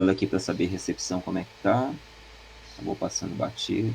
aqui para saber recepção como é que tá. Vou passando batido.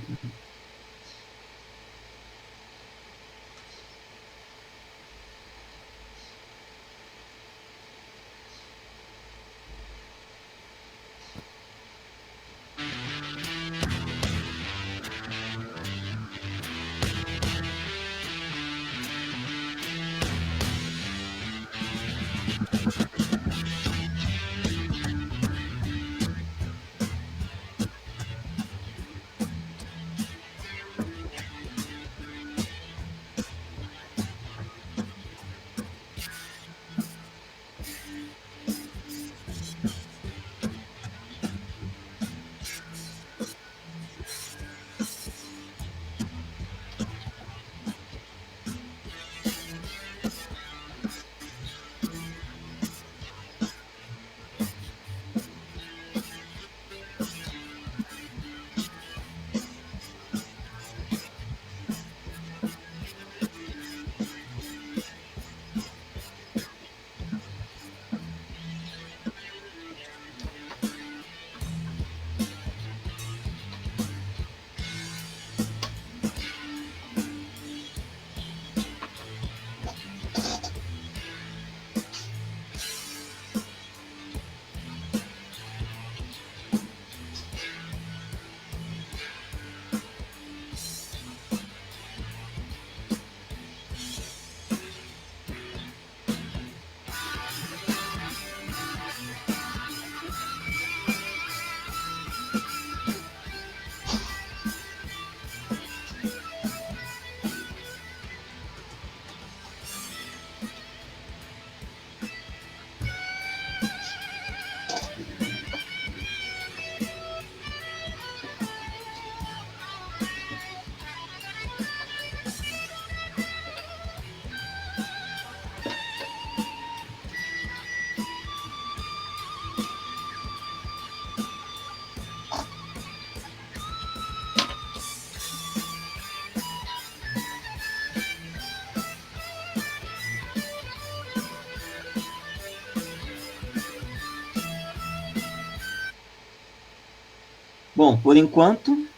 Bom, por enquanto,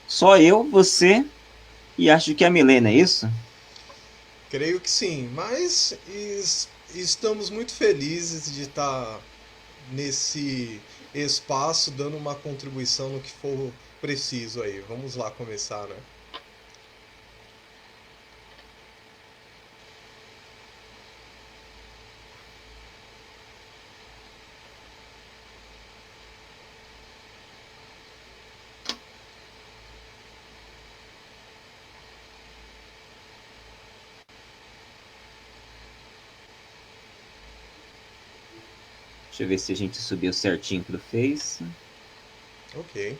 só eu, você e acho que a Milena, é isso? Creio que sim, mas estamos muito felizes de estar nesse espaço dando uma contribuição no que for preciso aí. Vamos lá começar, né? Deixa eu ver se a gente subiu certinho pro Face. Ok.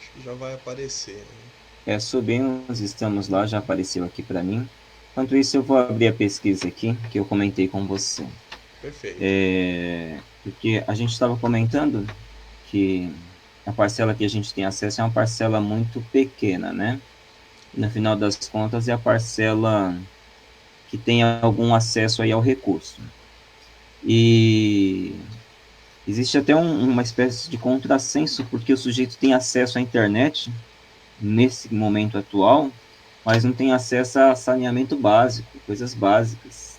Acho que já vai aparecer, né? Subimos, estamos lá, já apareceu aqui para mim. Enquanto isso, eu vou abrir a pesquisa aqui, que eu comentei com você. Perfeito. Porque a gente estava comentando que a parcela que a gente tem acesso é uma parcela muito pequena, né? E no final das contas, é a parcela que tem algum acesso aí ao recurso. E existe até uma espécie de contrassenso, porque o sujeito tem acesso à internet nesse momento atual, mas não tem acesso a saneamento básico, coisas básicas,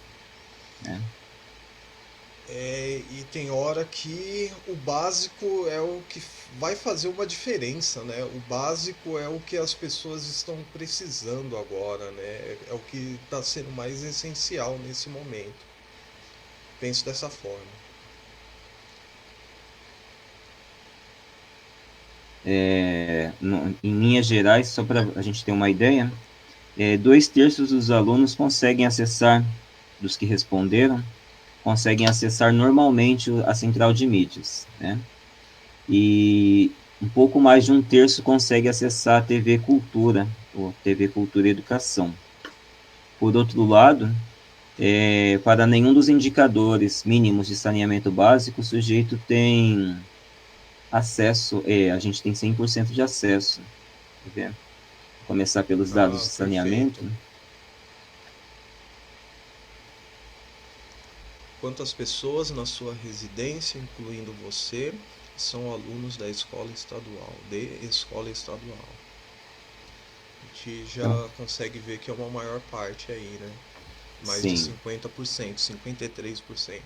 né? E tem hora que o básico é o que vai fazer uma diferença, né? O básico é o que as pessoas estão precisando agora, né? É o que está sendo mais essencial nesse momento. Penso dessa forma. Em linhas gerais, só para a gente ter uma ideia, 2/3 dos alunos conseguem acessar, dos que responderam, conseguem acessar normalmente a central de mídias, né? E um pouco mais de 1/3 consegue acessar a TV Cultura, ou TV Cultura e Educação. Por outro lado, para nenhum dos indicadores mínimos de saneamento básico, o sujeito tem acesso, a gente tem 100% de acesso. Quer ver? Vou começar pelos dados Ah, de perfeito. saneamento. Quantas pessoas na sua residência, incluindo você, são alunos da escola estadual, de escola estadual? A gente Então, já consegue ver que é uma maior parte aí, né? Mais de sim, 50%, 53%.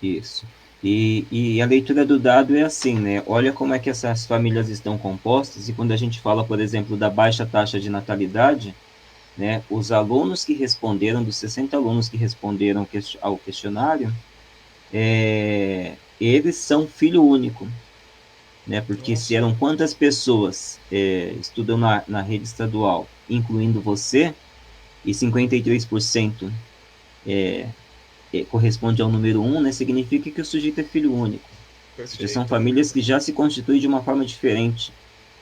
isso. E a leitura do dado é assim, né? Olha como é que essas famílias estão compostas, e quando a gente fala, por exemplo, da baixa taxa de natalidade, né, os alunos que responderam, dos 60 alunos que responderam ao questionário, eles são filho único, né? Porque se Nossa, eram quantas pessoas estudam na rede estadual, incluindo você, e 53% corresponde ao número um, né? Significa que o sujeito é filho único. Ou seja, são perfeito. famílias que já se constituem de uma forma diferente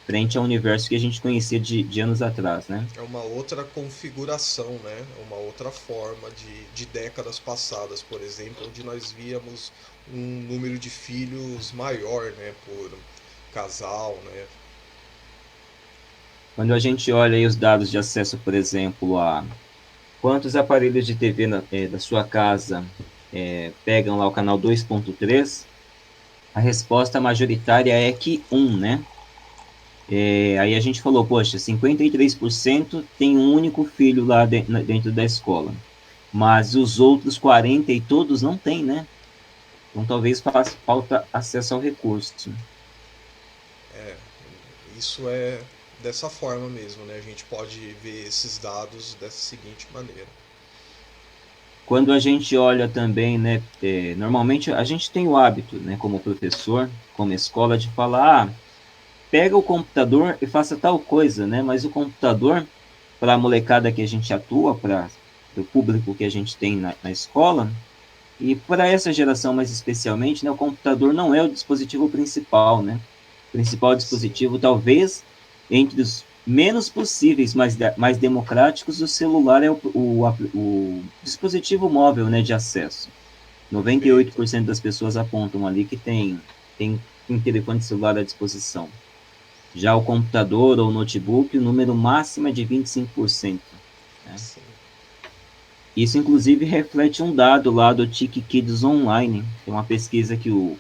frente ao universo que a gente conhecia de anos atrás, né? É uma outra configuração, né? É uma outra forma de décadas passadas, por exemplo, onde nós víamos um número de filhos maior, né? Por casal, né? Quando a gente olha aí os dados de acesso, por exemplo, a quantos aparelhos de TV da sua casa pegam lá o canal 2.3, a resposta majoritária é que um, né? Aí a gente falou, poxa, 53% tem um único filho lá dentro da escola, mas os outros 40 e todos não têm, né? Então talvez falta acesso ao recurso. É, isso é dessa forma mesmo, né? A gente pode ver esses dados dessa seguinte maneira. Quando a gente olha também, né, normalmente a gente tem o hábito, né, como professor, como escola, de falar, pega o computador e faça tal coisa, né? Mas o computador, para a molecada que a gente atua, para o público que a gente tem na escola, e para essa geração mais especialmente, né, o computador não é o dispositivo principal, né? O principal Sim, dispositivo, talvez, entre os menos possíveis, mais democráticos, o celular é o dispositivo móvel, né, de acesso. perfeito. 98% das pessoas apontam ali que tem um telefone celular à disposição. Já o computador ou notebook, o número máximo é de 25%. Né? Sim. Isso, inclusive, reflete um dado lá do TIC Kids Online, que é uma pesquisa que o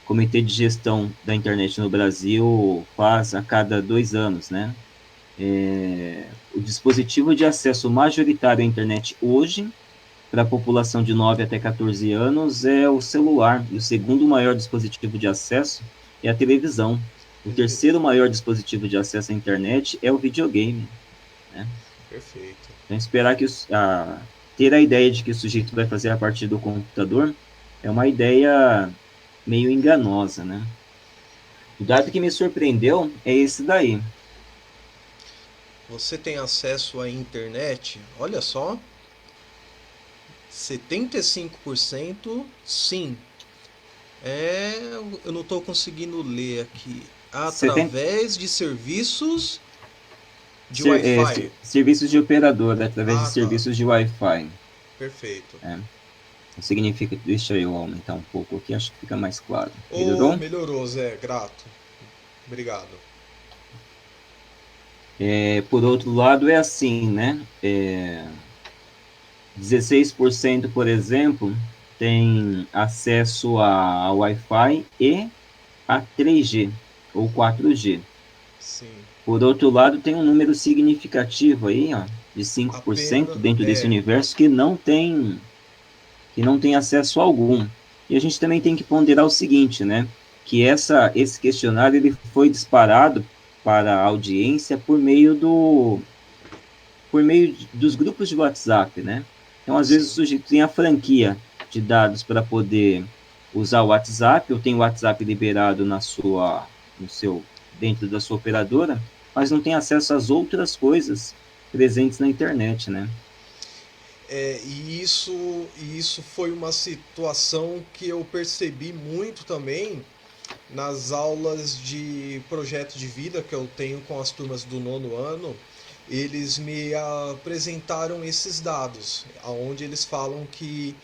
Comitê de Gestão da Internet no Brasil faz a cada 2 anos, né? O dispositivo de acesso majoritário à internet hoje, para a população de 9 até 14 anos, é o celular. E o segundo maior dispositivo de acesso é a televisão. O terceiro Televisão. maior dispositivo de acesso à internet é o videogame. Né? Perfeito. Então, esperar que ter a ideia de que o sujeito vai fazer a partir do computador é uma ideia meio enganosa, né? O dado que me surpreendeu é esse daí. Você tem acesso à internet? Olha só, 75% sim. Eu não estou conseguindo ler aqui. 70, Através de serviços de Wi-Fi. serviços de operador através de Ah, tá. serviços de Wi-Fi. Perfeito. Né? Significa, deixa eu aumentar um pouco aqui, acho que fica mais claro. Oh, Melhorou? melhorou, Zé. Grato. Obrigado. Por outro lado, é assim, né? 16%, por exemplo, tem acesso a Wi-Fi e a 3G ou 4G. Sim. Por outro lado, tem um número significativo aí, ó, de 5% Apenas. dentro desse universo que não tem acesso algum. E a gente também tem que ponderar o seguinte, né? Que esse questionário ele foi disparado para a audiência por meio dos grupos de WhatsApp, né? Então, às vezes, o Sim. sujeito tem a franquia de dados para poder usar o WhatsApp, ou tem o WhatsApp liberado dentro da sua operadora, mas não tem acesso às outras coisas presentes na internet, né? E isso foi uma situação que eu percebi muito também nas aulas de projeto de vida que eu tenho com as turmas do nono ano. eles me apresentaram esses dados, aonde eles falam que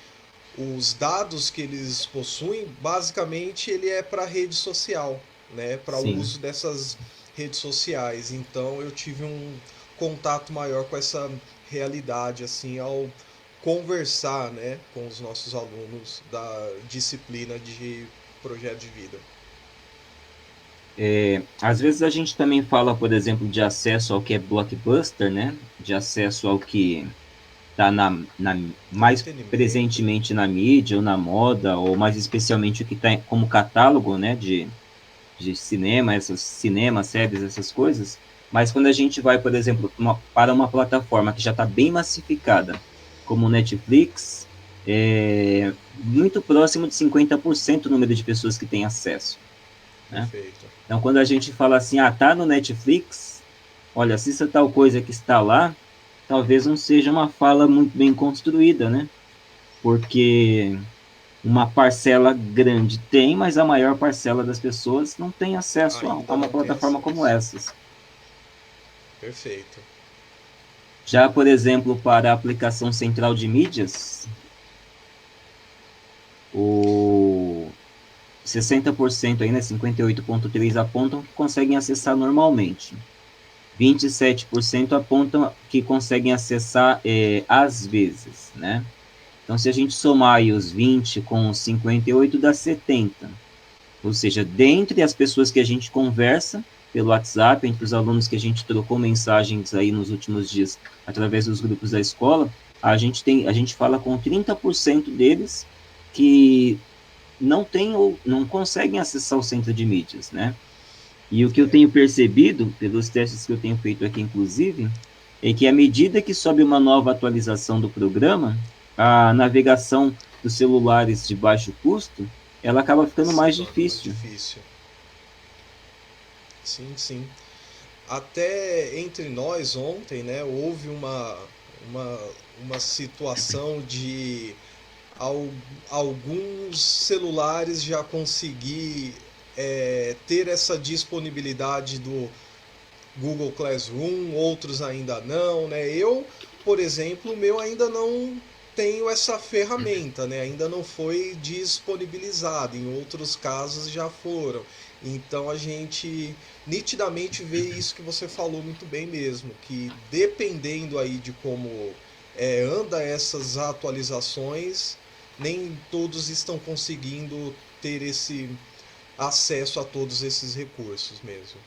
os dados que eles possuem, basicamente ele é para rede social, né, para o Sim. uso dessas redes sociais. Então eu tive um contato maior com essa realidade assim ao conversar, né, com os nossos alunos da disciplina de projeto de vida. Às vezes a gente também fala, por exemplo, de acesso ao que é blockbuster, né? De acesso ao que está mais Entretenimento. presentemente na mídia ou na moda, ou mais especialmente o que está como catálogo, né? De cinema, essas cinemas, séries, essas coisas. Mas quando a gente vai, por exemplo, para uma plataforma que já está bem massificada, como o Netflix, muito próximo de 50% o número de pessoas que têm acesso, né? Perfeito. Então, quando a gente fala assim, tá no Netflix, olha, assista tal coisa que está lá, talvez não seja uma fala muito bem construída, né? Porque uma parcela grande tem, mas a maior parcela das pessoas não tem acesso a Ainda uma não tem plataforma como acesso. essas. Perfeito. Já, por exemplo, para a aplicação central de mídias, o 60% aí, né, 58,3% apontam que conseguem acessar normalmente. 27% apontam que conseguem acessar às vezes, né? Então, se a gente somar aí os 20 com os 58, dá 70. Ou seja, dentre as pessoas que a gente conversa pelo WhatsApp, entre os alunos que a gente trocou mensagens aí nos últimos dias através dos grupos da escola, a gente fala com 30% deles que não tem ou não conseguem acessar o centro de mídias, né? E o que eu É, tenho percebido, pelos testes que eu tenho feito aqui, inclusive, é que à medida que sobe uma nova atualização do programa, a navegação dos celulares de baixo custo, ela acaba ficando se mais torna mais difícil. difícil. Sim, sim. Até entre nós ontem, né, houve uma, uma situação de al- alguns celulares já conseguir ter essa disponibilidade do Google Classroom, outros ainda não, né? Eu, por exemplo, o meu ainda não tenho essa ferramenta, né? Ainda não foi disponibilizado, em outros casos já foram. Então a gente nitidamente vê isso que você falou muito bem mesmo, que dependendo aí de como anda essas atualizações, nem todos estão conseguindo ter esse acesso a todos esses recursos mesmo.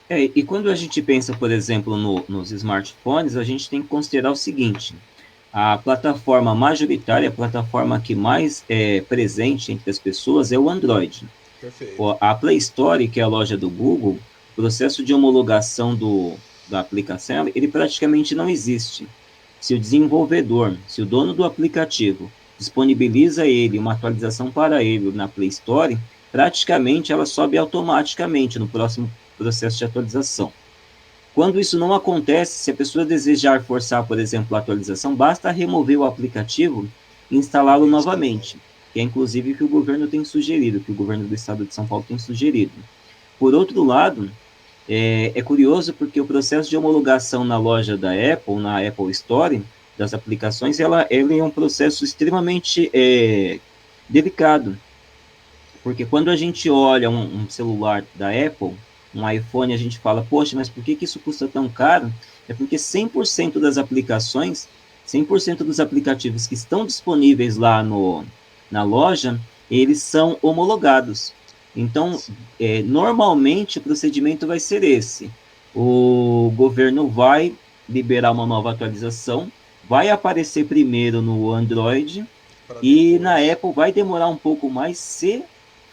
E quando a gente pensa, por exemplo, nos smartphones, a gente tem que considerar o seguinte: a plataforma majoritária, a plataforma que mais é presente entre as pessoas é o Android. Perfeito. A Play Store, que é a loja do Google, o processo de homologação da aplicação, ele praticamente não existe. Se o desenvolvedor, se o dono do aplicativo disponibiliza ele uma atualização para ele na Play Store, praticamente ela sobe automaticamente no próximo processo de atualização. Quando isso não acontece, se a pessoa desejar forçar, por exemplo, a atualização, basta remover o aplicativo e E instalá-lo reinstalá-lo. novamente, que é inclusive o que o governo tem sugerido, que o governo do estado de São Paulo tem sugerido. Por outro lado, é curioso porque o processo de homologação na loja da Apple, na Apple Store, das aplicações, ele é um processo extremamente delicado, porque quando a gente olha um celular da Apple, um iPhone, a gente fala, poxa, mas por que isso custa tão caro? É porque 100% das aplicações, 100% dos aplicativos que estão disponíveis lá na loja, eles são homologados. Então, normalmente o procedimento vai ser esse. O governo vai liberar uma nova atualização, vai aparecer primeiro no Android, Para e na depois. Apple vai demorar um pouco mais se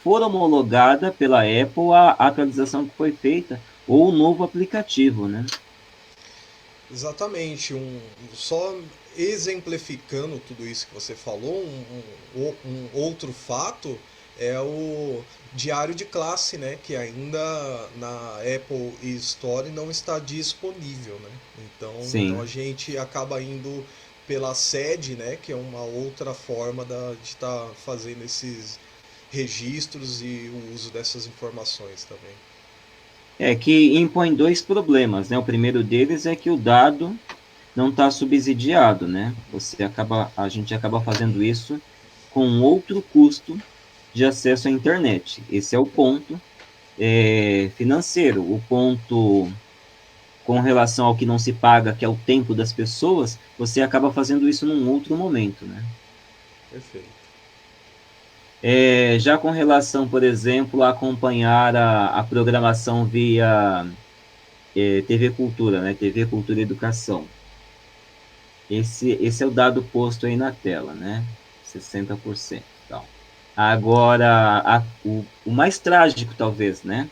for homologada pela Apple a atualização que foi feita ou o novo aplicativo, né? Exatamente. Só exemplificando tudo isso que você falou, um outro fato é o diário de classe, né? Que ainda na Apple Store não está disponível, né? Então a Sim. gente acaba indo pela sede, né? Que é uma outra forma de estar fazendo esses registros e o uso dessas informações também. É que impõe dois problemas, né? O primeiro deles é que o dado não está subsidiado, né? A gente acaba fazendo isso com outro custo de acesso à internet. Esse é o ponto financeiro. O ponto com relação ao que não se paga, que é o tempo das pessoas, você acaba fazendo isso num outro momento, né? Perfeito. Já com relação, por exemplo, a acompanhar a programação via TV Cultura, né? TV Cultura e Educação. Esse é o dado posto aí na tela, né? 60%. Tal. Agora, o mais trágico, talvez, né?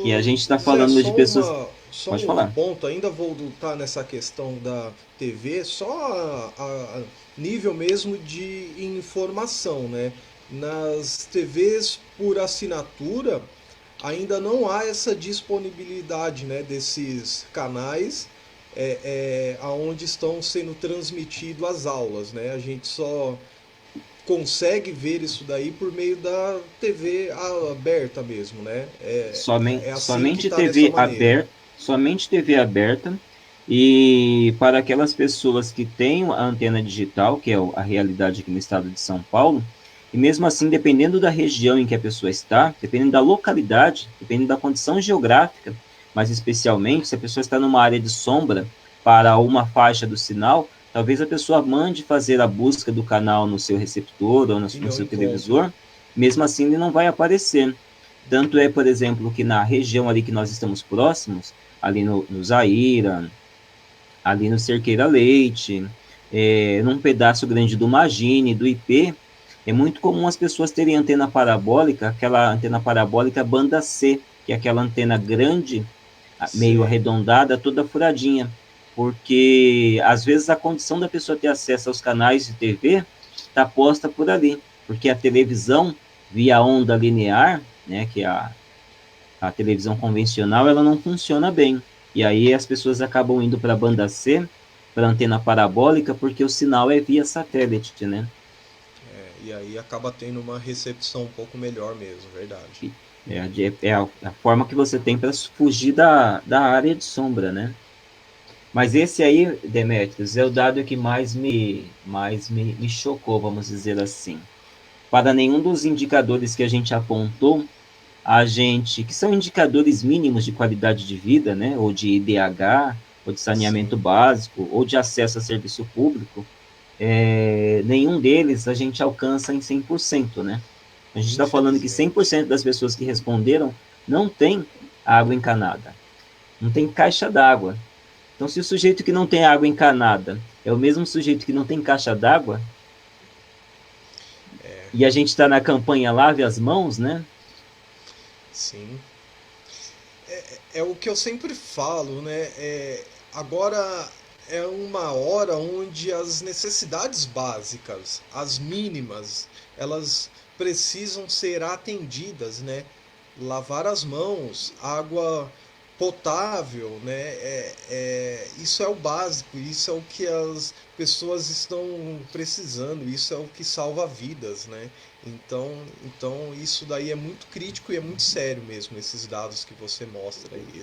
Que a gente está Zé, falando de pessoas. só Pode um falar. ponto, ainda vou voltar nessa questão da TV, só a nível mesmo de informação, né? Nas TVs por assinatura, ainda não há essa disponibilidade, né, desses canais aonde estão sendo transmitidas as aulas, né? A gente só consegue ver isso daí por meio da TV aberta mesmo, né? É assim que tá dessa maneira. Somente TV aberta, e para aquelas pessoas que têm a antena digital, que é a realidade aqui no estado de São Paulo, e mesmo assim, dependendo da região em que a pessoa está, dependendo da localidade, dependendo da condição geográfica, mas especialmente se a pessoa está numa área de sombra para uma faixa do sinal, talvez a pessoa mande fazer a busca do canal no seu receptor ou E no não seu encontra. televisor, mesmo assim ele não vai aparecer. Tanto é, por exemplo, que na região ali que nós estamos próximos, ali no Zaira, ali no Cerqueira Leite, num pedaço grande do Magine, do IP, é muito comum as pessoas terem antena parabólica, aquela antena parabólica banda C, que é aquela antena grande, meio Sei. arredondada, toda furadinha. Porque às vezes a condição da pessoa ter acesso aos canais de TV está posta por ali, porque a televisão via onda linear, né, que é a televisão convencional, ela não funciona bem. E aí as pessoas acabam indo para a banda C, para a antena parabólica, porque o sinal é via satélite, né? E aí acaba tendo uma recepção um pouco melhor mesmo, verdade. É a forma que você tem para fugir da área de sombra, né? Mas esse aí, Demetrios, é o dado que mais me chocou, vamos dizer assim. Para nenhum dos indicadores que a gente apontou, que são indicadores mínimos de qualidade de vida, né, ou de IDH, ou de saneamento Sim, básico, ou de acesso a serviço público, nenhum deles a gente alcança em 100%, né? A gente está falando que infelizmente. 100% das pessoas que responderam não tem água encanada, não tem caixa d'água. Então, se o sujeito que não tem água encanada é o mesmo sujeito que não tem caixa d'água, e a gente está na campanha Lave as Mãos, né? Sim. É o que eu sempre falo, né? Agora é uma hora onde as necessidades básicas, as mínimas, elas precisam ser atendidas, né? Lavar as mãos, água potável, né? Isso é o básico, isso é o que as pessoas estão precisando, isso é o que salva vidas, né? Então isso daí é muito crítico e é muito sério mesmo, esses dados que você mostra aí.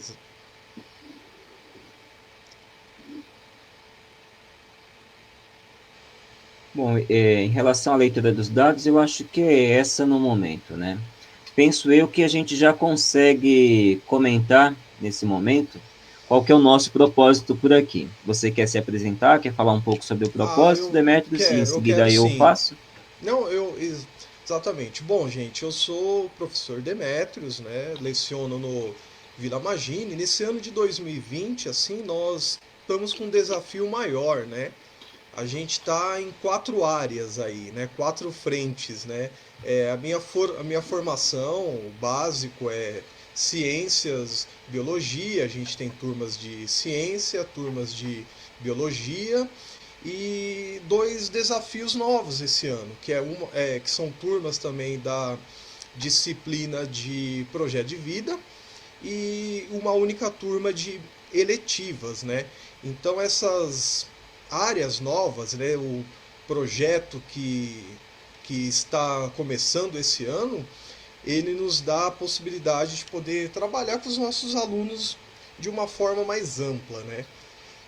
Bom, em relação à leitura dos dados, eu acho que é essa no momento, né? Penso eu que a gente já consegue comentar nesse momento qual que é o nosso propósito por aqui. Você quer se apresentar, quer falar um pouco sobre o Ah, propósito, Demetrios, e em eu quero seguida eu sim. faço? Não, exatamente. Bom, gente, eu sou o professor Demétrios, né? Leciono no Vila Magine. Nesse ano de 2020, assim, nós estamos com um desafio maior, né? A gente está em quatro áreas aí, né? Quatro frentes, né? A minha formação, o básico é ciências, biologia. A gente tem turmas de ciência, turmas de biologia e dois desafios novos esse ano, que são turmas também da disciplina de projeto de vida e uma única turma de eletivas, né? Então essas áreas novas, né? O projeto que está começando esse ano ele nos dá a possibilidade de poder trabalhar com os nossos alunos de uma forma mais ampla, né?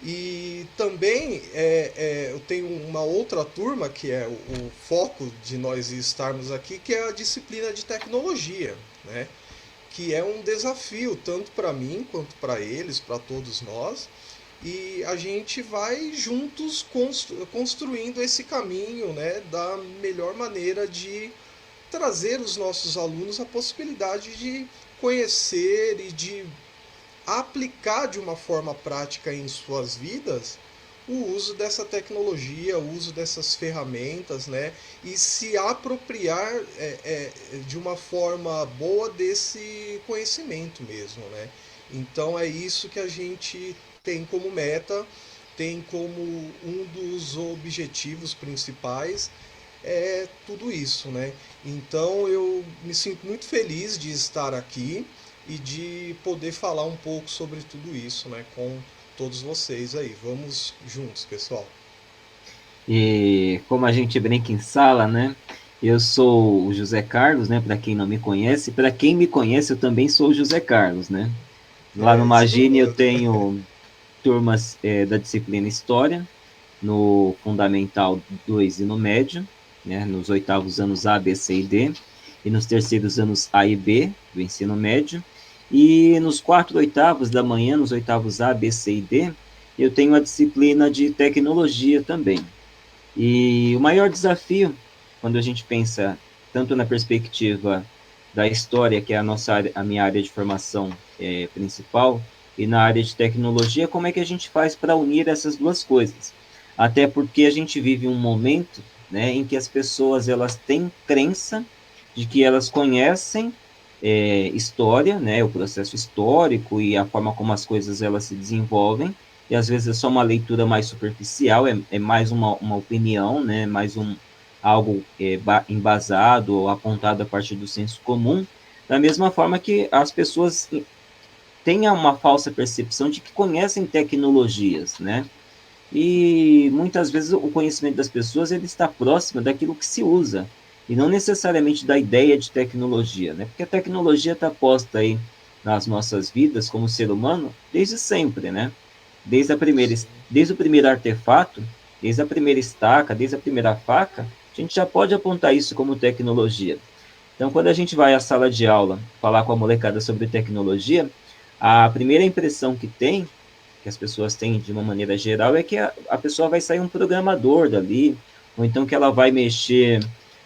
E também eu tenho uma outra turma que é o foco de nós estarmos aqui, que é a disciplina de tecnologia, né? Que é um desafio tanto para mim quanto para eles, para todos nós. E a gente vai juntos construindo esse caminho, né, da melhor maneira de trazer os nossos alunos a possibilidade de conhecer e de aplicar de uma forma prática em suas vidas o uso dessa tecnologia, o uso dessas ferramentas, né? E se apropriar de uma forma boa desse conhecimento mesmo, né? Então é isso que a gente tem como meta, tem como um dos objetivos principais é tudo isso, né? Então eu me sinto muito feliz de estar aqui e de poder falar um pouco sobre tudo isso, né, com todos vocês aí. Vamos juntos, pessoal. E como a gente brinca em sala, né? Eu sou o José Carlos, né? Para quem não me conhece, para quem me conhece, eu também sou o José Carlos, né? Lá no É, isso não Magine eu muda. tenho turmas da disciplina História, no Fundamental 2 e no Médio, né? Nos oitavos anos A, B, C e D, e nos terceiros anos A e B do ensino médio. E nos 4 oitavos da manhã, nos oitavos A, B, C e D, eu tenho a disciplina de Tecnologia também. E o maior desafio, quando a gente pensa tanto na perspectiva da história, que é a nossa área, a minha área de formação principal, e na área de tecnologia, como é que a gente faz para unir essas duas coisas? Até porque a gente vive um momento, né, em que as pessoas elas têm crença de que elas conhecem história, né, o processo histórico e a forma como as coisas elas se desenvolvem, e às vezes é só uma leitura mais superficial, é mais uma opinião, né, mais algo embasado ou apontado a partir do senso comum, da mesma forma que as pessoas têm uma falsa percepção de que conhecem tecnologias, né, e muitas vezes o conhecimento das pessoas ele está próximo daquilo que se usa, e não necessariamente da ideia de tecnologia, né, porque a tecnologia está posta aí nas nossas vidas como ser humano desde sempre, né, desde a primeira, Sim. desde o primeiro artefato, desde a primeira estaca, desde a primeira faca, a gente já pode apontar isso como tecnologia. Então, quando a gente vai à sala de aula falar com a molecada sobre tecnologia, a primeira impressão que tem, que as pessoas têm de uma maneira geral, é que a pessoa vai sair um programador dali, ou então que ela vai mexer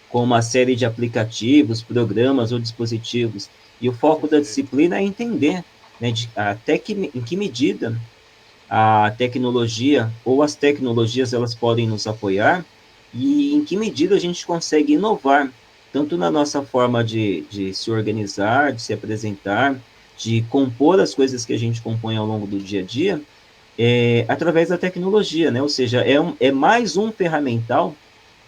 com uma série de aplicativos, programas ou dispositivos. E o foco da Perfeito. disciplina é entender, né, até em que medida a tecnologia ou as tecnologias elas podem nos apoiar e em que medida a gente consegue inovar, tanto na nossa forma de se organizar, de se apresentar, de compor as coisas que a gente compõe ao longo do dia a dia, através da tecnologia, né? Ou seja, é mais um ferramental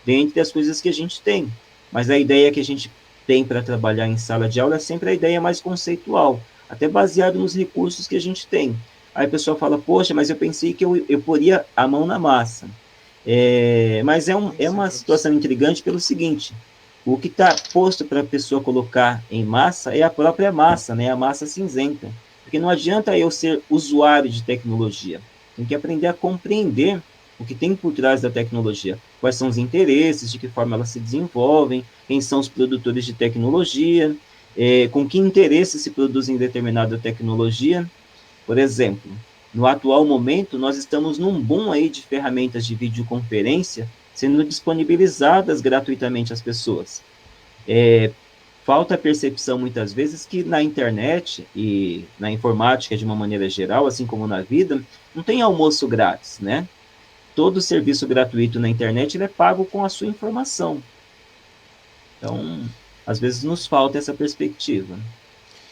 dentre as coisas que a gente tem. Mas a ideia que a gente tem para trabalhar em sala de aula é sempre a ideia mais conceitual, até baseado nos recursos que a gente tem. Aí a pessoa fala, poxa, mas eu pensei que eu poria a mão na massa. Mas Nem é uma sempre é situação possível. intrigante pelo seguinte, o que está posto para a pessoa colocar em massa é a própria massa, né? A massa cinzenta. Porque não adianta eu ser usuário de tecnologia. Tem que aprender a compreender o que tem por trás da tecnologia. Quais são os interesses, de que forma elas se desenvolvem, quem são os produtores de tecnologia, com que interesse se produzem determinada tecnologia. Por exemplo, no atual momento, nós estamos num boom aí de ferramentas de videoconferência sendo disponibilizadas gratuitamente às pessoas. É, falta a percepção, muitas vezes, que na internet e na informática, de uma maneira geral, assim como na vida, não tem almoço grátis, né? Todo serviço gratuito na internet ele é pago com a sua informação. Então, às vezes nos falta essa perspectiva.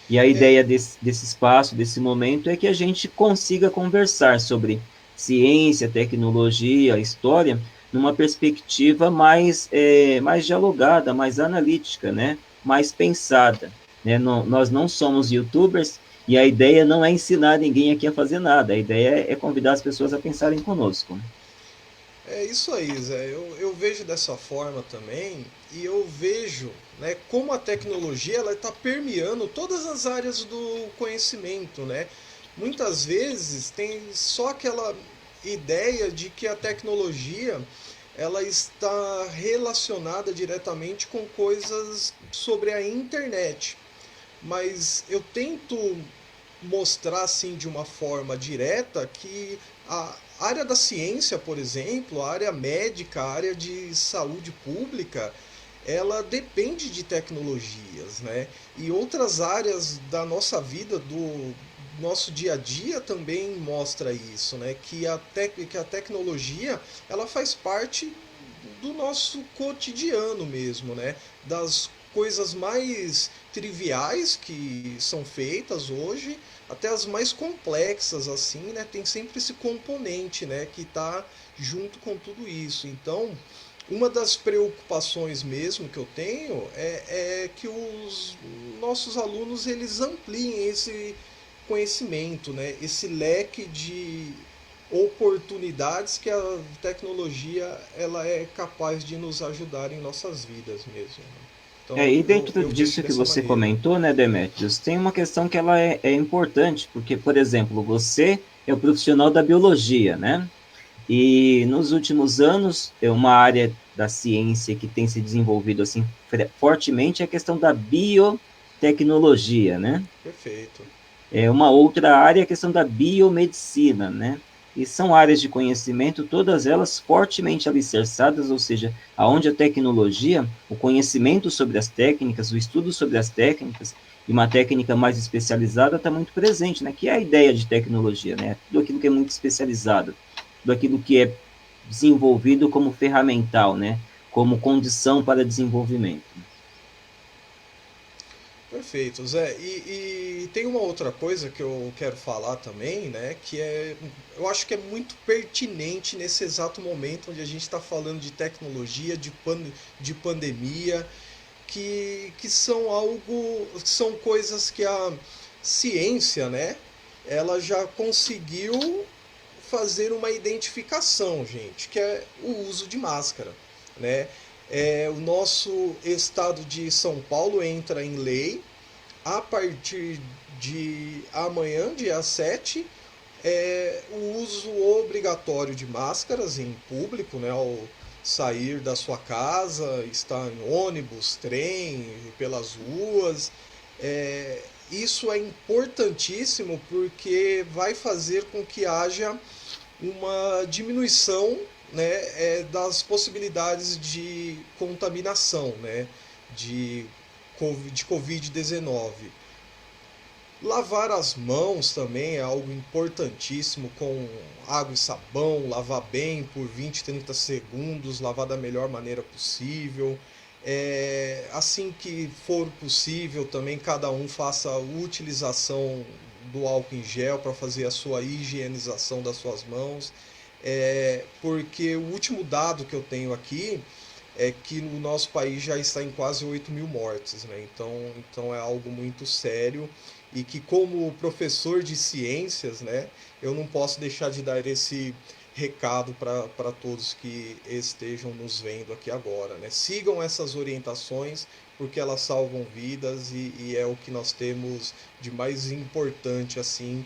E a É, ideia desse espaço, desse momento, é que a gente consiga conversar sobre ciência, tecnologia, história, numa perspectiva mais dialogada, mais analítica, né? Mais pensada. Né? Não, nós não somos youtubers e a ideia não é ensinar ninguém aqui a fazer nada, a ideia é convidar as pessoas a pensarem conosco. É isso aí, Zé. Eu vejo dessa forma também e eu vejo, né, como a tecnologia ela está permeando todas as áreas do conhecimento, né? Muitas vezes tem só aquela ideia de que a tecnologia ela está relacionada diretamente com coisas sobre a internet, mas eu tento mostrar assim de uma forma direta que a área da ciência, por exemplo, a área médica, a área de saúde pública, ela depende de tecnologias, né? E outras áreas da nossa vida, do nosso dia a dia também mostra isso, né? Que a tecnologia ela faz parte do nosso cotidiano mesmo, né? Das coisas mais triviais que são feitas hoje até as mais complexas assim, né? Tem sempre esse componente, né? Que está junto com tudo isso. Então, uma das preocupações mesmo que eu tenho é que os nossos alunos eles ampliem esse conhecimento, né? Esse leque de oportunidades que a tecnologia ela é capaz de nos ajudar em nossas vidas mesmo, né? Então E eu, dentro eu vejo disso que dessa você maneira. comentou, né, Demetrios, tem uma questão que ela é importante, porque, por exemplo, você é o profissional da biologia, né? E nos últimos anos, é uma área da ciência que tem se desenvolvido assim fortemente é a questão da biotecnologia, né? Perfeito. É uma outra área é a questão da biomedicina, né? E são áreas de conhecimento, todas elas fortemente alicerçadas, ou seja, aonde a tecnologia, o conhecimento sobre as técnicas, o estudo sobre as técnicas e uma técnica mais especializada está muito presente, né? Que é a ideia de tecnologia, né? Tudo aquilo que é muito especializado, tudo aquilo que é desenvolvido como ferramental, né? Como condição para desenvolvimento. Perfeito, Zé. E tem uma outra coisa que eu quero falar também, né? Que é, eu acho que é muito pertinente nesse exato momento onde a gente está falando de tecnologia, de pandemia, que são algo, que são coisas que a ciência, né? Ela já conseguiu fazer uma identificação, gente, que é o uso de máscara, né? O nosso estado de São Paulo entra em lei a partir de amanhã, dia 7, o uso obrigatório de máscaras em público, né, ao sair da sua casa, estar em ônibus, trem, pelas ruas. Isso é importantíssimo porque vai fazer com que haja uma diminuição, né, das possibilidades de contaminação, né, de, de Covid-19. Lavar as mãos também é algo importantíssimo com água e sabão, lavar bem por 20, 30 segundos, lavar da melhor maneira possível. Assim que for possível, também cada um faça a utilização do álcool em gel para fazer a sua higienização das suas mãos. Porque o último dado que eu tenho aqui é que no nosso país já está em quase 8 mil mortes, né? Então é algo muito sério e que como professor de ciências, né, eu não posso deixar de dar esse recado para todos que estejam nos vendo aqui agora, né? Sigam essas orientações porque elas salvam vidas e é o que nós temos de mais importante assim,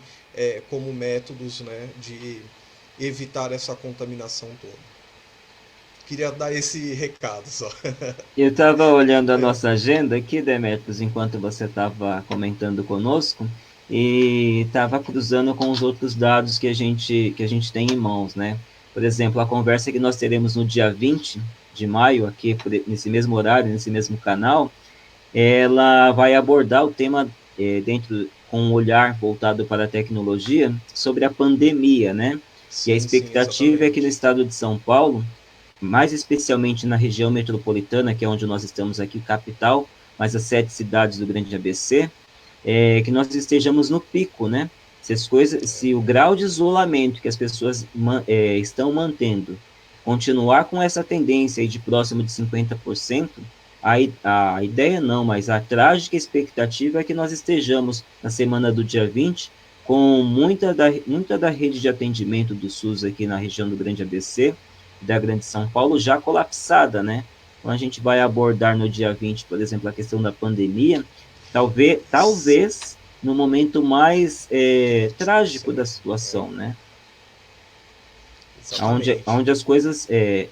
como métodos, né, de evitar essa contaminação toda. Queria dar esse recado só. Eu estava olhando a nossa agenda aqui, Demetrios, enquanto você estava comentando conosco, e estava cruzando com os outros dados que a gente tem em mãos, né? Por exemplo, a conversa que nós teremos no dia 20 de maio, aqui nesse mesmo horário, nesse mesmo canal, ela vai abordar o tema dentro com um olhar voltado para a tecnologia sobre a pandemia, né? E a Sim, sim, expectativa é que no exatamente. estado de São Paulo, mais especialmente na região metropolitana, que é onde nós estamos aqui, capital, mais as 7 cidades do Grande ABC, que nós estejamos no pico, né? Se as coisas, se o grau de isolamento que as pessoas estão mantendo continuar com essa tendência aí de próximo de 50%, a ideia não, mas a trágica expectativa é que nós estejamos na semana do dia 20 com muita da rede de atendimento do SUS aqui na região do Grande ABC da Grande São Paulo já colapsada, né? Então a gente vai abordar no dia 20, por exemplo, a questão da pandemia, talvez no momento mais trágico Sim, da situação, né? exatamente. Onde as coisas,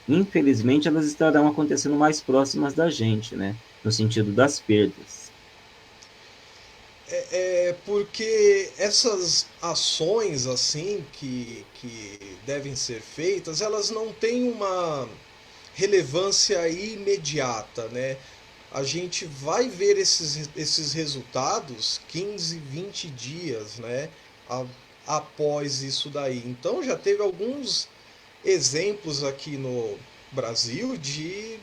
infelizmente, elas estarão acontecendo mais próximas da gente, né? No sentido das perdas. É porque essas ações assim que devem ser feitas, elas não têm uma relevância imediata, né? A gente vai ver esses resultados 15, 20 dias, né? A, após isso daí. Então já teve alguns exemplos aqui no Brasil de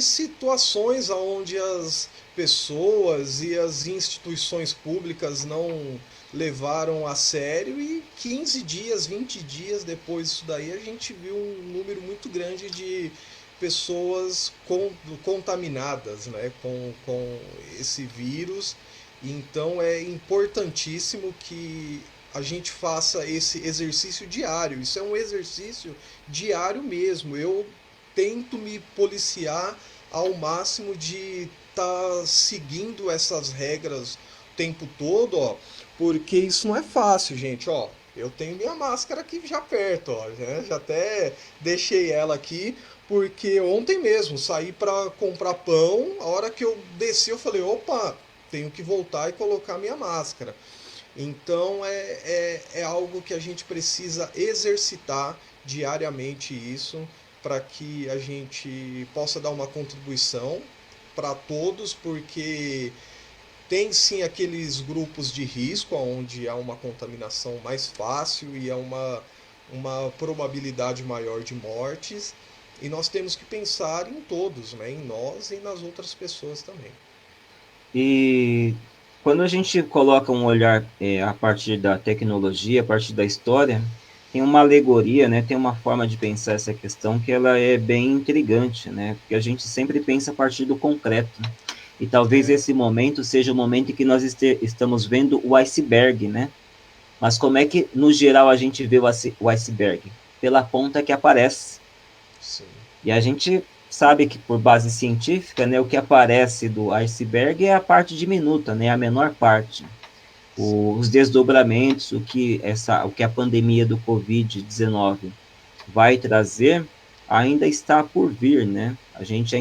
situações onde as pessoas e as instituições públicas não levaram a sério e 15 dias, 20 dias depois disso daí a gente viu um número muito grande de pessoas contaminadas, né, com esse vírus. Então é importantíssimo que a gente faça esse exercício diário. Isso é um exercício diário mesmo. Eu tento me policiar ao máximo de estar seguindo essas regras o tempo todo, ó, porque isso não é fácil, gente, ó. Eu tenho minha máscara aqui já perto, ó, já até deixei ela aqui, porque ontem mesmo saí para comprar pão, a hora que eu desci eu falei, opa, tenho que voltar e colocar minha máscara. Então é algo que a gente precisa exercitar diariamente isso para que a gente possa dar uma contribuição para todos, porque tem sim aqueles grupos de risco onde há uma contaminação mais fácil e há uma probabilidade maior de mortes. E nós temos que pensar em todos, né? Em nós e nas outras pessoas também. E quando a gente coloca um olhar a partir da tecnologia, a partir da história, tem uma alegoria, né? Tem uma forma de pensar essa questão que ela é bem intrigante, né? Porque a gente sempre pensa a partir do concreto. E talvez É, esse momento seja o momento em que nós estamos vendo o iceberg, né? Mas como é que, no geral, a gente vê o iceberg? Pela ponta que aparece. sim. E a gente sabe que, por base científica, né, o que aparece do iceberg é a parte diminuta, né, a menor parte. Sim. Os desdobramentos, o que a pandemia do Covid-19 vai trazer, ainda está por vir, né? A gente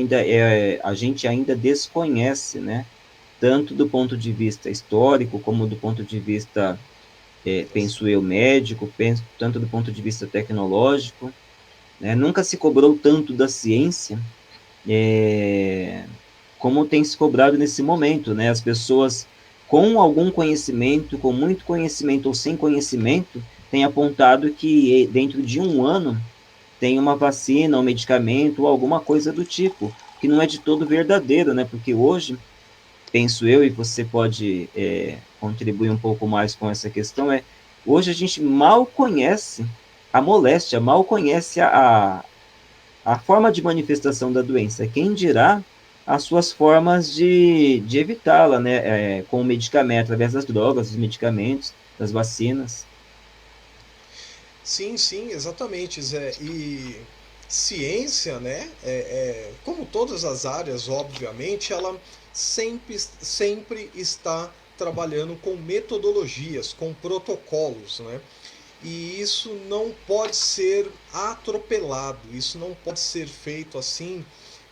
ainda desconhece, né? Tanto do ponto de vista histórico, como do ponto de vista, penso eu, médico, tanto do ponto de vista tecnológico, né? Nunca se cobrou tanto da ciência, é, como tem se cobrado nesse momento, né? As pessoas com algum conhecimento, com muito conhecimento ou sem conhecimento, têm apontado que dentro de um ano tem uma vacina, um medicamento ou alguma coisa do tipo, que não é de todo verdadeiro, né? Porque hoje, penso eu, e você pode contribuir um pouco mais com essa questão, hoje a gente mal conhece a moléstia, mal conhece a forma de manifestação da doença. Quem dirá as suas formas de evitá-la, né? Com o medicamento, através das drogas, dos medicamentos, das vacinas. Sim, sim, exatamente, Zé. E ciência, né? Como todas as áreas, obviamente, ela sempre está trabalhando com metodologias, com protocolos, né? E isso não pode ser atropelado, isso não pode ser feito assim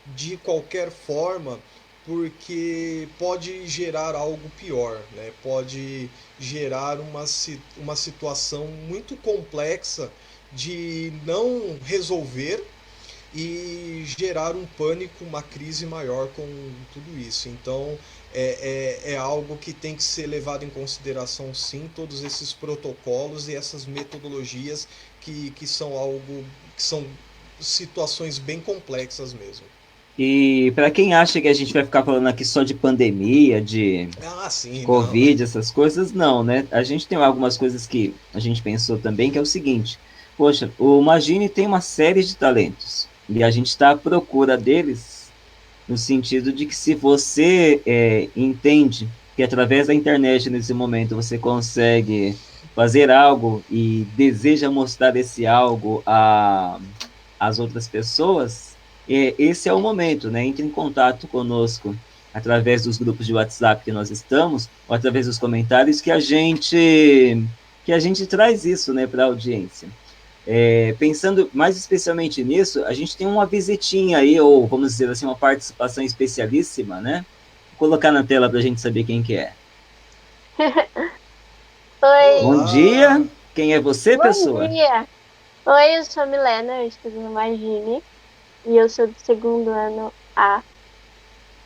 de qualquer forma, porque pode gerar algo pior, né? Pode gerar uma situação muito complexa de não resolver e gerar um pânico, uma crise maior com tudo isso. Então é algo que tem que ser levado em consideração sim, todos esses protocolos e essas metodologias que são algo que são situações bem complexas mesmo. E para quem acha que a gente vai ficar falando aqui só de pandemia, de Ah, sim, não. Covid, essas coisas, não, né? A gente tem algumas coisas que a gente pensou também, que é o seguinte: poxa, o Magini tem uma série de talentos e a gente está à procura deles no sentido de que se você entende que através da internet nesse momento você consegue fazer algo e deseja mostrar esse algo as outras pessoas, esse é o momento, né? Entre em contato conosco através dos grupos de WhatsApp que nós estamos, ou através dos comentários que a gente traz isso, né, para a audiência. Pensando mais especialmente nisso, a gente tem uma visitinha aí, ou vamos dizer assim, uma participação especialíssima, né? Vou colocar na tela para a gente saber quem que é. Oi, Bom dia, Olá! quem é você, bom pessoa? dia. Oi, eu sou a Milena, eu estudo no Magine e eu sou do segundo ano A.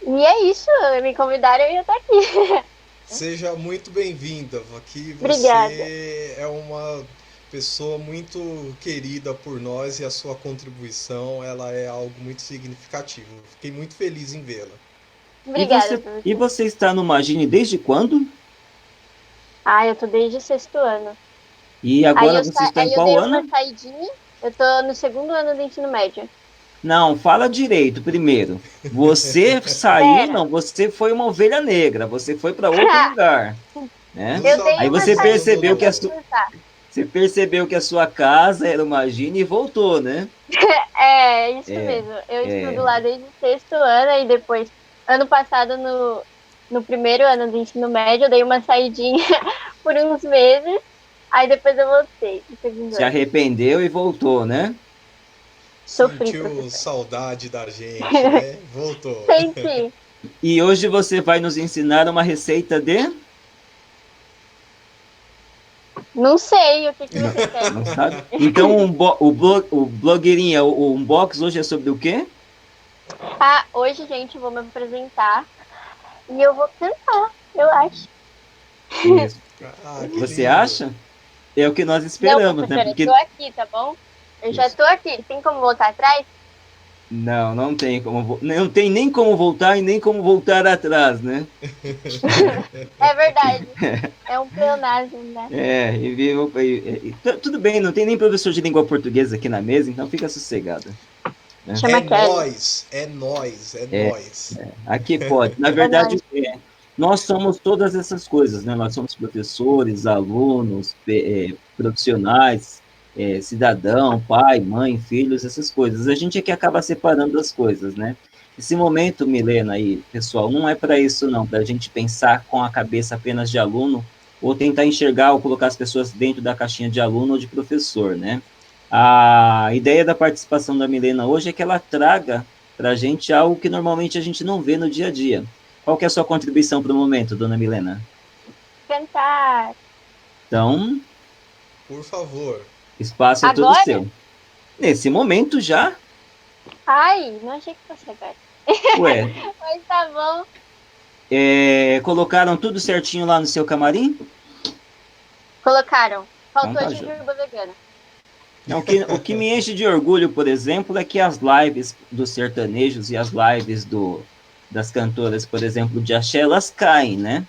E é isso, me convidaram e eu tô aqui. Seja muito bem-vinda. Aqui Obrigada. você é uma pessoa muito querida por nós e a sua contribuição, ela é algo muito significativo. Fiquei muito feliz em vê-la. E Obrigada, você, e professor. você está no Magine desde quando? Ah, eu tô desde o sexto ano. E Aí agora eu, você está em aí eu qual dei uma ano? saidinha, eu tô no segundo ano do ensino médio. Não, fala direito primeiro. Você saiu, Pera. não, você foi uma ovelha negra, você foi para outro lugar, né? Nos Eu dei Aí uma você percebeu saidinha que a pra abandonou. sua, descansar. você percebeu que a sua casa era uma Magine e voltou, né? É, isso É, mesmo. Eu estudo é. lá desde o sexto ano e depois, ano passado, no primeiro ano do ensino médio, eu dei uma saidinha por uns meses, aí depois eu voltei no segundo Se ano. arrependeu e voltou, né? Sofri, Sentiu professor. saudade da gente, né? Voltou. Senti. E hoje você vai nos ensinar uma receita de? Não sei o que que Não, você quer não que eu sabe? ensine. Então, o blogueirinha, o unbox hoje é sobre o quê? Ah, hoje, gente, eu vou me apresentar e eu vou cantar, eu acho. Isso. Ah, que Você lindo. acha? É o que nós Não, esperamos, né? professora, eu tô Porque aqui, tá bom? Eu já isso. tô aqui. Tem como voltar atrás? Não tem como, não tem nem como voltar e nem como voltar atrás, né? É verdade. É um pleonasmo, né? Tudo bem, não tem nem professor de língua portuguesa aqui na mesa, então fica sossegada, né? Chama Kelly. É nós, é nós. Aqui pode. Na É verdade, nóis. nós somos todas essas coisas, né? Nós somos professores, alunos, profissionais, cidadão, pai, mãe, filhos, essas coisas. A gente é que acaba separando as coisas, né? Esse momento, Milena aí, pessoal, não é para isso não, para a gente pensar com a cabeça apenas de aluno ou tentar enxergar ou colocar as pessoas dentro da caixinha de aluno ou de professor, né? A ideia da participação da Milena hoje é que ela traga para a gente algo que normalmente a gente não vê no dia a dia. Qual que é a sua contribuição para o momento, dona Milena? Cantar. Então, Por favor. espaço é todo Agora? seu. Nesse momento já, Ai, não achei que fosse agora. ué, Mas tá bom. colocaram tudo certinho lá no seu camarim? Colocaram. Então Faltou a tá, joia. jujuba vegana. Não, o que me enche de orgulho, por exemplo, é que as lives dos sertanejos e as lives das cantoras, por exemplo, de axé, elas caem, né?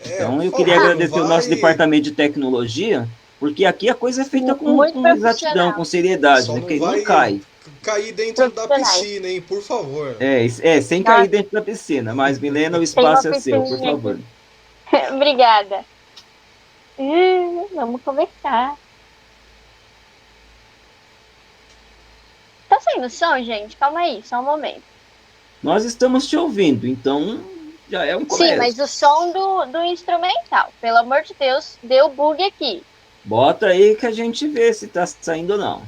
É, Então, por eu queria favor, não agradecer o nosso vai. departamento de tecnologia, porque aqui a coisa é feita com, Muito com exatidão, com profissional. seriedade, Só né? não Porque não vai cai. cair dentro da Profissionais. piscina, hein? Por favor. Sem cair Nossa, dentro da piscina. Mas, Milena, o tem uma espaço é seu, por piscininha favor. aqui. Obrigada. Vamos conversar. Tá saindo som, gente? Calma aí, só um momento. Nós estamos te ouvindo, então já é um Sim, mas começo. o som do instrumental. Pelo amor de Deus, deu bug aqui. Bota aí que a gente vê se tá saindo ou não.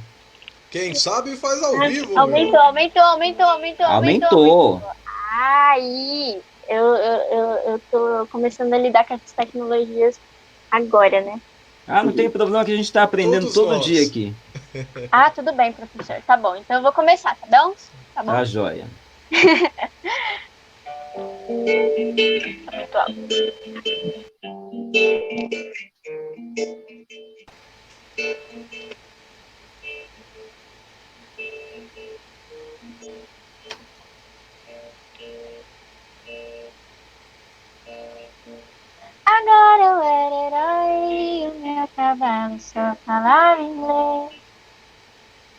Quem sabe faz ao vivo, Aumentou, meu. aumentou, aumentou, aumentou, aumentou, aumentou. Aumentou. Aí, eu tô começando a lidar com essas tecnologias agora, né? Ah, não tem problema que a gente está aprendendo Todos todo dia nós. aqui. Ah, tudo bem, professor. Tá bom. Então eu vou começar, tá bom? Tá Tá, bom? joia. Tá muito alto. Agora eu era herói e o meu cavalo só falava inglês.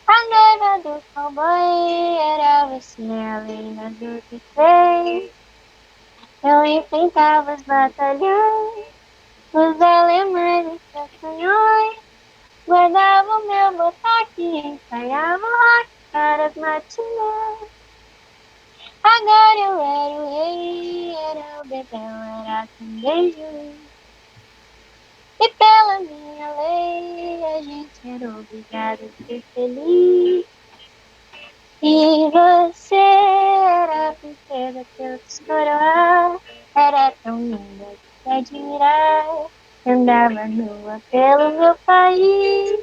A guerra do cowboy era você além das do que fez. Eu enfrentava os batalhões, os alemães e seus canhões. Guardava o meu botaque, ensaiava o rock caras matinais. Agora eu era o rei, era o bebel, era também juiz. E pela minha lei a gente era obrigado a ser feliz. E você era a princesa que eu quis coroar, era tão linda de admirar, andava nua pelo meu país.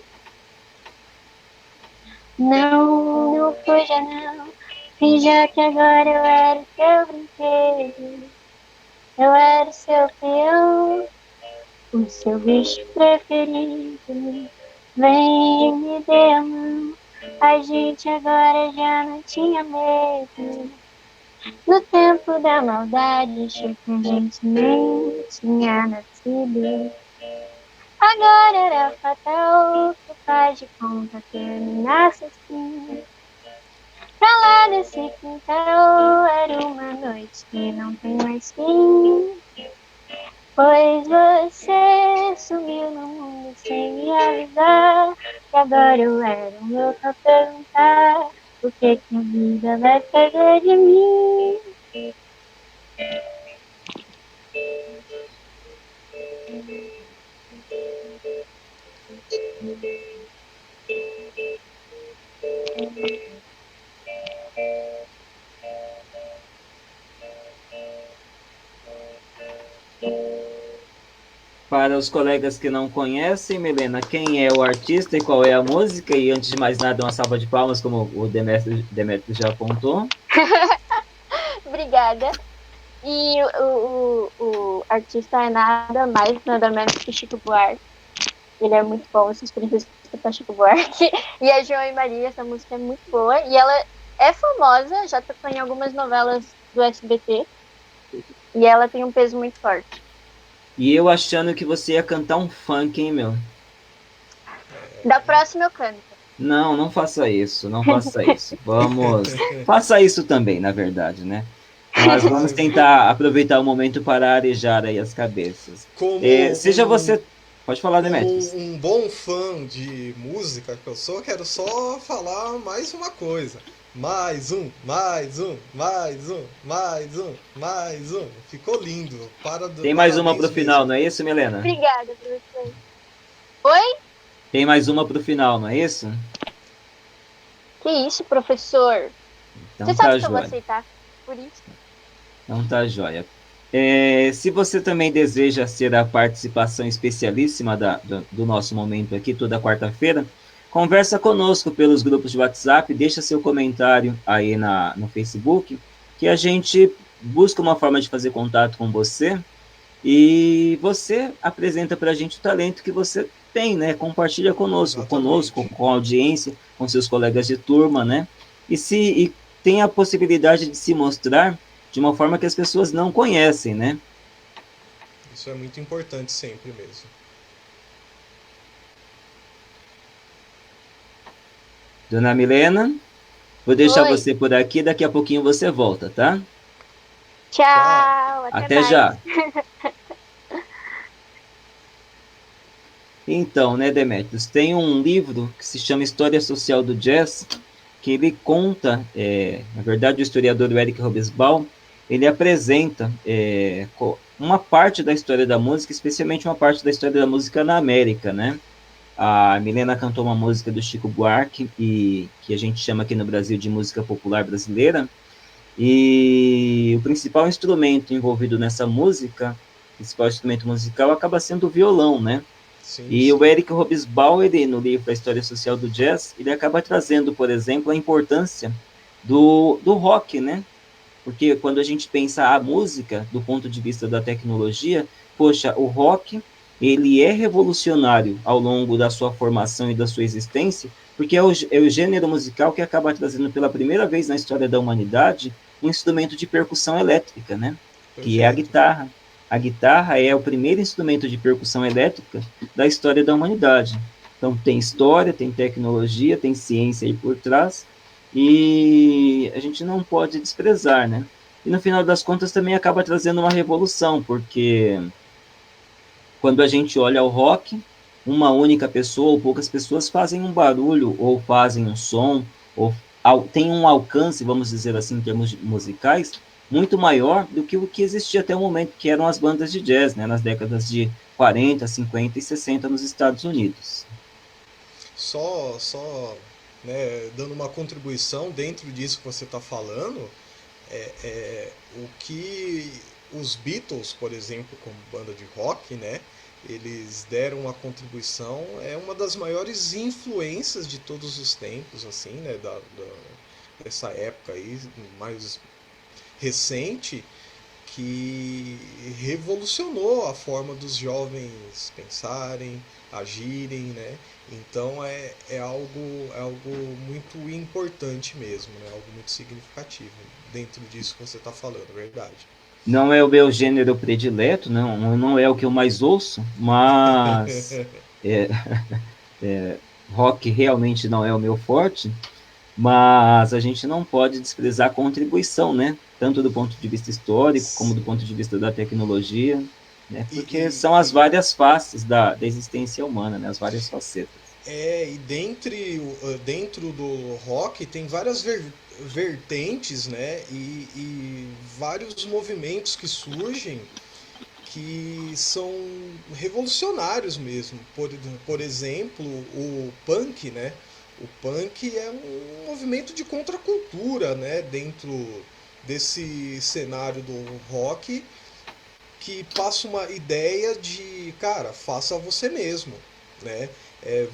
Não, não fuja não, finja que agora eu era o seu brinquedo, eu era o seu peão, o seu bicho preferido. Vem, me dê a mão, a gente agora já não tinha medo. No tempo da maldade, achei que a gente nem tinha nascido. Agora era fatal que faz de conta terminasse assim. Pra lá desse quintal era uma noite que não tem mais fim. Pois você sumiu no mundo sem me avisar. E agora eu era um louco a perguntar o que a vida vai fazer de mim. Para os colegas que não conhecem, Milena, quem é o artista e qual é a música? E antes de mais nada, uma salva de palmas, como o Demetrio já apontou. Obrigada. E o artista é nada mais, nada menos que Chico Buarque. Ele é muito bom, vocês precisam escutar Chico Buarque. E a João e Maria, essa música é muito boa. E ela é famosa, já tocou em algumas novelas do SBT. E ela tem um peso muito forte. E eu achando que você ia cantar um funk, hein, meu? Da próxima eu canto. Não, não faça isso, não faça isso. Vamos. Faça isso também, na verdade, né? Mas vamos tentar aproveitar o momento para arejar aí as cabeças. Seja você. Pode falar, Demetrius. Um bom fã de música que eu sou, quero só falar mais uma coisa. Mais um, mais um, mais um, mais um, mais um. Ficou lindo. Tem mais uma pro final, não é isso, Milena? Obrigada, professor. Oi? Tem mais uma pro final, não é isso? Que isso, professor? Então você sabe que eu vou aceitar por isso. Então tá joia. Se você também deseja ser a participação especialíssima do nosso momento aqui, toda quarta-feira, conversa conosco pelos grupos de WhatsApp, deixa seu comentário aí no Facebook, que a gente busca uma forma de fazer contato com você e você apresenta para a gente o talento que você tem, né? Compartilha conosco, com a audiência, com seus colegas de turma, né? E tem a possibilidade de se mostrar de uma forma que as pessoas não conhecem, né? Isso é muito importante sempre mesmo. Dona Milena, vou deixar você por aqui, daqui a pouquinho você volta, tá? Tchau, até já. Então, né, Demetrius, tem um livro que se chama História Social do Jazz, que ele conta, na verdade, o historiador Eric Hobsbawm, ele apresenta uma parte da história da música, especialmente uma parte da história da música na América, né? A Milena cantou uma música do Chico Buarque, que a gente chama aqui no Brasil de música popular brasileira, e o principal instrumento envolvido nessa música, o principal instrumento musical, acaba sendo o violão, né? Sim. O Eric Hobsbawm, no livro A História Social do Jazz, ele acaba trazendo, por exemplo, a importância do rock, né? Porque quando a gente pensa a música, do ponto de vista da tecnologia, poxa, o rock, ele é revolucionário ao longo da sua formação e da sua existência, porque é o gênero musical que acaba trazendo pela primeira vez na história da humanidade um instrumento de percussão elétrica, né? Que é a guitarra. A guitarra é o primeiro instrumento de percussão elétrica da história da humanidade. Então tem história, tem tecnologia, tem ciência aí por trás, e a gente não pode desprezar, né? E no final das contas também acaba trazendo uma revolução, porque quando a gente olha o rock, uma única pessoa ou poucas pessoas fazem um barulho, ou fazem um som, ou tem um alcance, vamos dizer assim, em termos musicais, muito maior do que o que existia até o momento, que eram as bandas de jazz, né, nas décadas de 40, 50 e 60 nos Estados Unidos. Só né, dando uma contribuição dentro disso que você está falando, o que os Beatles, por exemplo, como banda de rock, né, eles deram uma contribuição, é uma das maiores influências de todos os tempos, assim, né, dessa época aí, mais recente, que revolucionou a forma dos jovens pensarem, agirem, né? Então é algo muito importante mesmo, né? Algo muito significativo dentro disso que você está falando, é verdade. Não é o meu gênero predileto, não é o que eu mais ouço, mas rock realmente não é o meu forte, mas a gente não pode desprezar a contribuição, né? Tanto do ponto de vista histórico, como do Sim. ponto de vista da tecnologia, né? E, Porque e, são as várias faces da existência humana, né? As várias facetas. e dentro do rock tem várias vertentes, né? E vários movimentos que surgem que são revolucionários mesmo. Por exemplo, o punk, né? O punk é um movimento de contracultura, né? Dentro desse cenário do rock que passa uma ideia de, cara, faça você mesmo, né?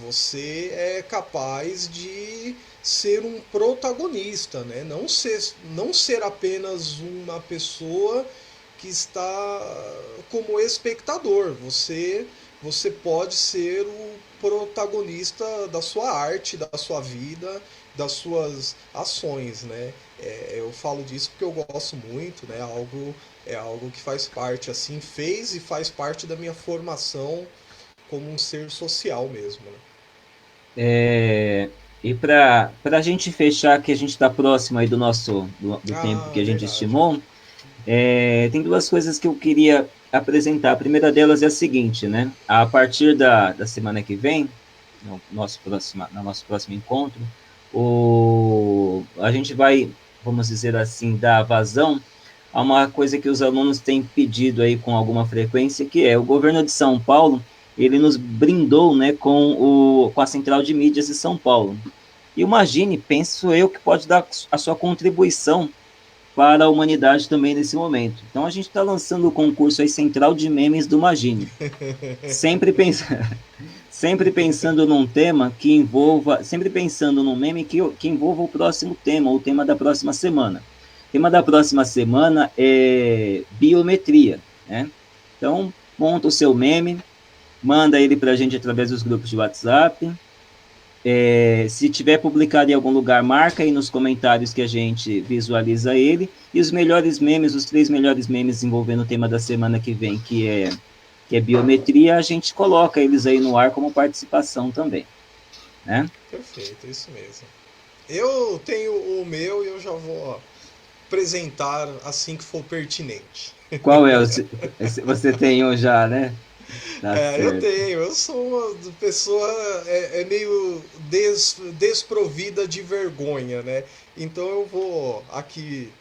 Você é capaz de ser um protagonista, né? Não ser apenas uma pessoa que está como espectador. Você pode ser o protagonista da sua arte, da sua vida, das suas ações, né? Eu falo disso porque eu gosto muito, né? É algo que faz parte, assim, fez e faz parte da minha formação como um ser social mesmo, né? E para a gente fechar, que a gente está próximo aí do tempo que Ah, a gente verdade. estimou, tem duas coisas que eu queria apresentar. A primeira delas é a seguinte, né? A partir da semana que vem, no nosso próximo encontro, a gente vai, vamos dizer assim, dar vazão a uma coisa que os alunos têm pedido aí com alguma frequência, que é o governo de São Paulo, ele nos brindou, né, com a Central de Mídias de São Paulo. E imagine, penso eu, que pode dar a sua contribuição para a humanidade também nesse momento. Então a gente está lançando o concurso aí Central de Memes do Magine. Sempre, sempre pensando num tema que envolva, sempre pensando num meme que envolva o próximo tema, o tema da próxima semana. O tema da próxima semana é biometria, né? Então, monta o seu meme, manda ele para a gente através dos grupos de WhatsApp. Se tiver publicado em algum lugar, marca aí nos comentários que a gente visualiza ele. E os melhores memes, os 3 melhores memes envolvendo o tema da semana que vem, que é biometria, a gente coloca eles aí no ar como participação também, né? Perfeito, isso mesmo. Eu tenho o meu e eu já vou apresentar assim que for pertinente. Qual é? Você tem um já, né? Tá Eu certo. tenho, eu sou uma pessoa meio desprovida de vergonha, né? Então eu vou aqui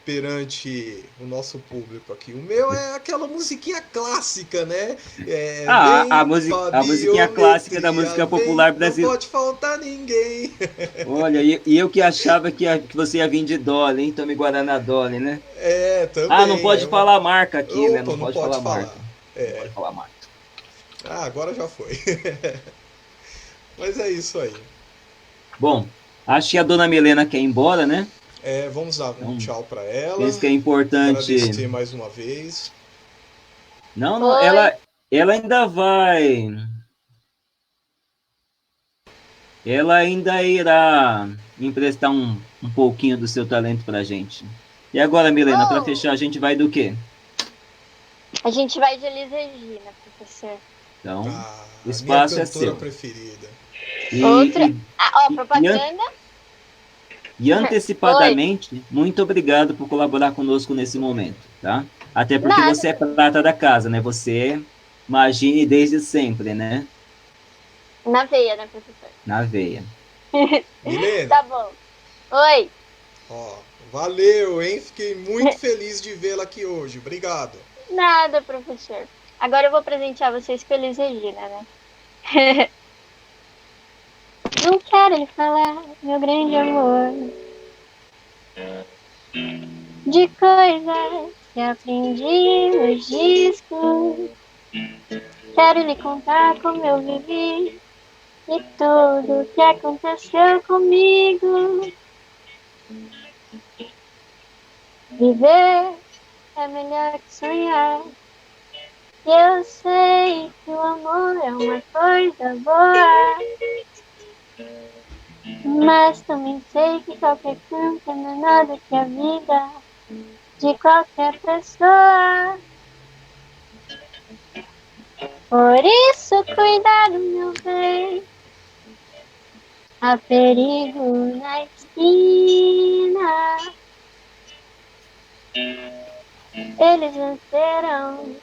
perante o nosso público aqui. O meu é aquela musiquinha clássica, né? Ah, Vem pra a musiquinha clássica da biometria, música vem, popular não brasileira. pode faltar ninguém. Olha, e eu que achava que você ia vir de Dolly, hein? Tome Guaraná Dolly, né? Ah, não Também, pode falar a marca aqui, né? Opa, Não não pode falar pode a falar. marca. Não É. pode falar a marca. Ah, agora já foi. Mas é isso aí. Bom, acho que a dona Milena quer ir embora, né? Vamos dar um Então, tchau pra ela. penso que é importante. Agradecer mais uma vez. Não, não, Oi, ela ainda vai. Ela ainda irá emprestar um pouquinho do seu talento pra gente. E agora, Milena, para oh, fechar, a gente vai do quê? a gente vai de Elis Regina, professor. Então, o A minha espaço é cantora seu. preferida. Outra. E, Ah, ó, e, e, propaganda. e Oi. antecipadamente, muito obrigado por colaborar conosco nesse momento, tá? Até porque Nada, você é prata da casa, né? Você imagine desde sempre, né? na veia, né, professor? Na veia. Milene, Tá bom. Oi! Ó, valeu, hein? Fiquei muito feliz de vê-la aqui hoje. Obrigado. Nada, professor. Agora eu vou presentear vocês com Elis Regina, né? Não quero lhe falar, meu grande amor, de coisas que aprendi nos discos. Quero lhe contar como eu vivi e tudo que aconteceu comigo. Viver é melhor que sonhar. E eu sei que o amor é uma coisa boa, mas também sei que qualquer canto é menor do que a vida de qualquer pessoa. Por isso, cuidado, meu bem, há perigo na esquina. Eles vencerão,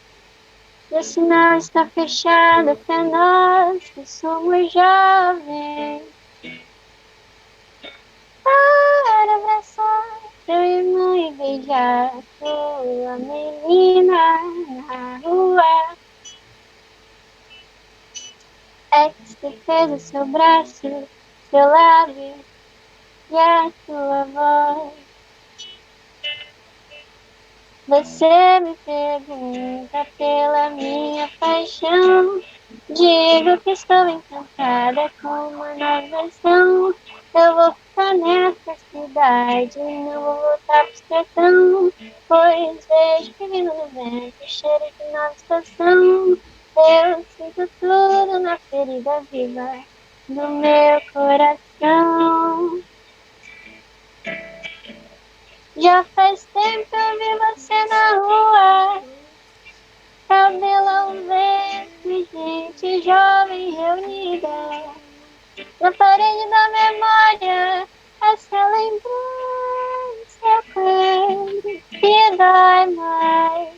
e o sinal está fechado pra nós que somos jovens. Para abraçar teu irmão e beijar tua menina na rua. É que fez o seu braço, seu lábio e a tua voz. Você me pergunta pela minha paixão. Digo que estou encantada com uma nova versão. Eu vou ficar nessa cidade, não vou voltar pro sertão. Pois vejo que vindo no vento, cheiro de nova estação. Eu sinto tudo na ferida viva do meu coração. Já faz tempo eu vi você na rua, cabelo ao vento e gente jovem reunida. Na parede da memória, essa lembrança que dói mais.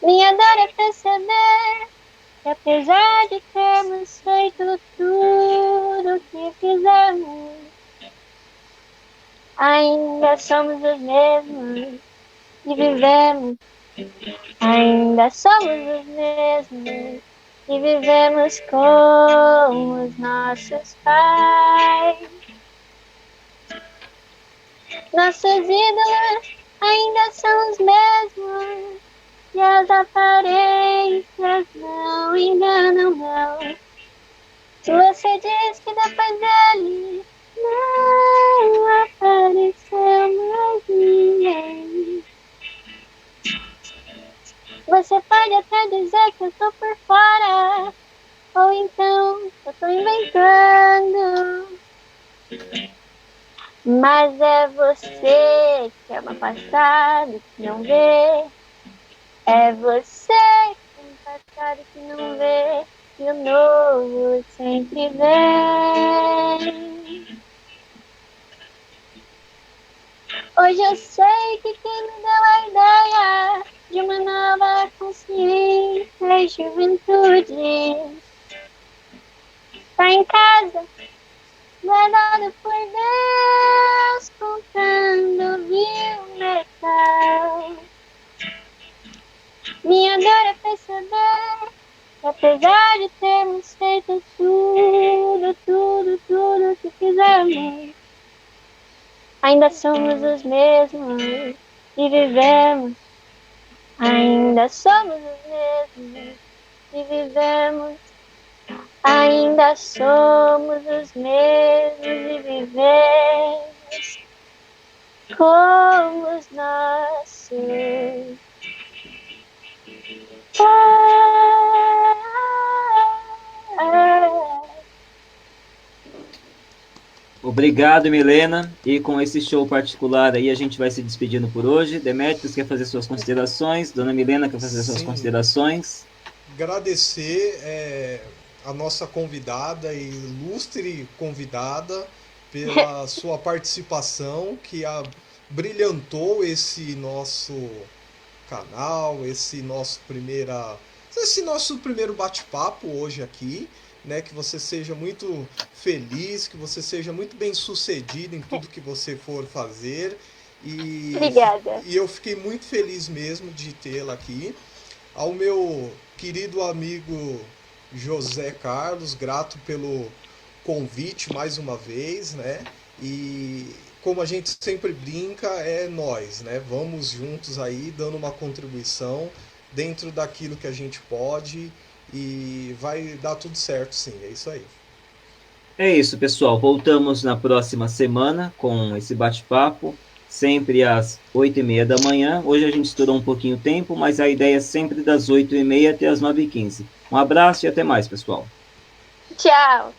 Minha dor é perceber que apesar de termos feito tudo que fizemos, ainda somos os mesmos e vivemos. Ainda somos os mesmos e vivemos como os nossos pais. Nossos ídolos ainda são os mesmos e as aparências não enganam, não. Se você diz que depois dele não apareceu mais ninguém, você pode até dizer que eu tô por fora, ou então eu tô inventando. Mas é você que ama passado que não vê. É você que ama passado que não vê. E o novo sempre vem. Hoje eu sei que quem me deu a ideia de uma nova consciência e juventude tá em casa, guardado por Deus, contando viu metal. Minha dor é perceber que apesar de termos feito tudo que fizemos, ainda somos os mesmos e vivemos. Ainda somos os mesmos e vivemos. Ainda somos os mesmos e vivemos como os nossos pais. Obrigado, Milena. E com esse show particular aí, a gente vai se despedindo por hoje. Demetrios quer fazer suas considerações? Dona Milena quer fazer suas Sim, considerações? agradecer a nossa convidada, ilustre convidada, pela sua participação, que brilhantou esse nosso canal, esse nosso primeiro bate-papo hoje aqui. né? Que você seja muito feliz, que você seja muito bem sucedido em tudo que você for fazer. Obrigada. E eu fiquei muito feliz mesmo de tê-la aqui. Ao meu querido amigo José Carlos, grato pelo convite mais uma vez, né? E como a gente sempre brinca, é nós, né? Vamos juntos aí dando uma contribuição dentro daquilo que a gente pode e vai dar tudo certo, sim. É isso aí. É isso, pessoal. Voltamos na próxima semana com esse bate-papo, sempre às 8h30 da manhã. Hoje a gente estourou um pouquinho o tempo, mas a ideia é sempre das 8h30 até as 9h15. Um abraço e até mais, pessoal. Tchau.